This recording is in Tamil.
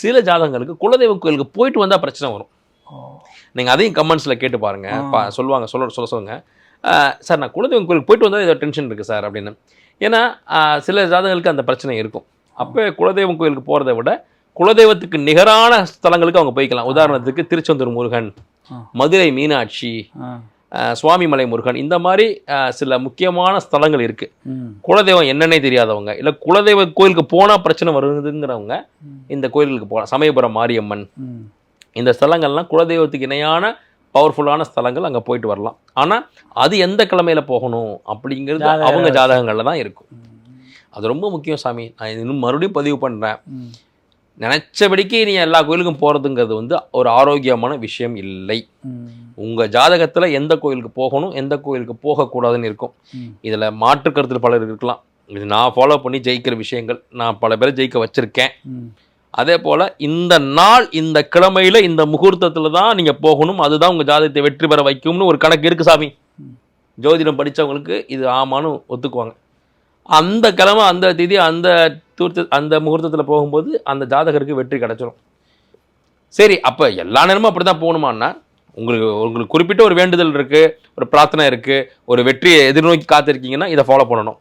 சில ஜாதகங்களுக்கு குலதெய்வ கோயிலுக்கு போயிட்டு வந்தால் பிரச்சனை வரும். நீங்கள் அதையும் கமெண்ட்ஸில் கேட்டு பாருங்கள். சொல்லுவாங்க சொல்லுங்க சார் நான் குலதெய்வம் கோயிலுக்கு போயிட்டு வந்தால் ஏதோ டென்ஷன் இருக்குது சார் அப்படின்னு. ஏன்னா சில ஜாதகங்களுக்கு அந்த பிரச்சனை இருக்கும். அப்போ குலதெய்வம் கோயிலுக்கு போகிறத விட குலதெய்வத்துக்கு நிகரான ஸ்தலங்களுக்கு அவங்க போய்க்கலாம். உதாரணத்துக்கு திருச்செந்தூர் முருகன், மதுரை மீனாட்சி, சுவாமிமலை முருகன், இந்த மாதிரி சில முக்கியமான ஸ்தலங்கள் இருக்குது. குலதெய்வம் என்னன்னே தெரியாதவங்க, இல்லை குலதெய்வ கோயிலுக்கு போனால் பிரச்சனை வருதுங்கிறவங்க இந்த கோயிலுக்கு போகலாம். சமயபுரம் மாரியம்மன், இந்த ஸ்தலங்கள்லாம் குலதெய்வத்துக்கு இணையான பவர்ஃபுல்லான ஸ்தலங்கள், அங்கே போயிட்டு வரலாம். ஆனால் அது எந்த கிழமையில் போகணும் அப்படிங்கிறது அவங்க ஜாதகங்களில் தான் இருக்கும். அது ரொம்ப முக்கியம் சாமி. நான் இன்னும் மறுபடியும் பதிவு பண்ணுறேன், நினச்சபடிக்கு நீ எல்லா கோயிலுக்கும் போகிறதுங்கிறது வந்து ஒரு ஆரோக்கியமான விஷயம் இல்லை. உங்கள் ஜாதகத்தில் எந்த கோயிலுக்கு போகணும், எந்த கோயிலுக்கு போகக்கூடாதுன்னு இருக்கும். இதில் மாற்று கருத்தில் பலர் இருக்கலாம். இது நான் ஃபாலோ பண்ணி ஜெயிக்கிற விஷயங்கள், நான் பல பேரை ஜெயிக்க வச்சுருக்கேன். அதே போல் இந்த நாள், இந்த கிழமையில், இந்த முகூர்த்தத்தில் தான் நீங்கள் போகணும், அதுதான் உங்கள் ஜாதகத்தை வெற்றி பெற வைக்கும்னு ஒரு கணக்கு இருக்குது சாமி. ஜோதிடம் படித்தவங்களுக்கு இது ஆமான்னு ஒத்துக்குவாங்க. அந்த கிழமை, அந்த திதி, அந்த முகூர்த்தத்தில் போகும்போது அந்த ஜாதகருக்கு வெற்றி கிடச்சிரும். சரி, அப்போ எல்லா நேரமும் அப்படி தான் போகணுமான்னா, உங்களுக்கு குறிப்பிட்ட ஒரு வேண்டுதல் இருக்குது, ஒரு பிரார்த்தனை இருக்குது, ஒரு வெற்றியை எதிர்நோக்கி காத்திருக்கீங்கன்னா இதை ஃபாலோ பண்ணணும்.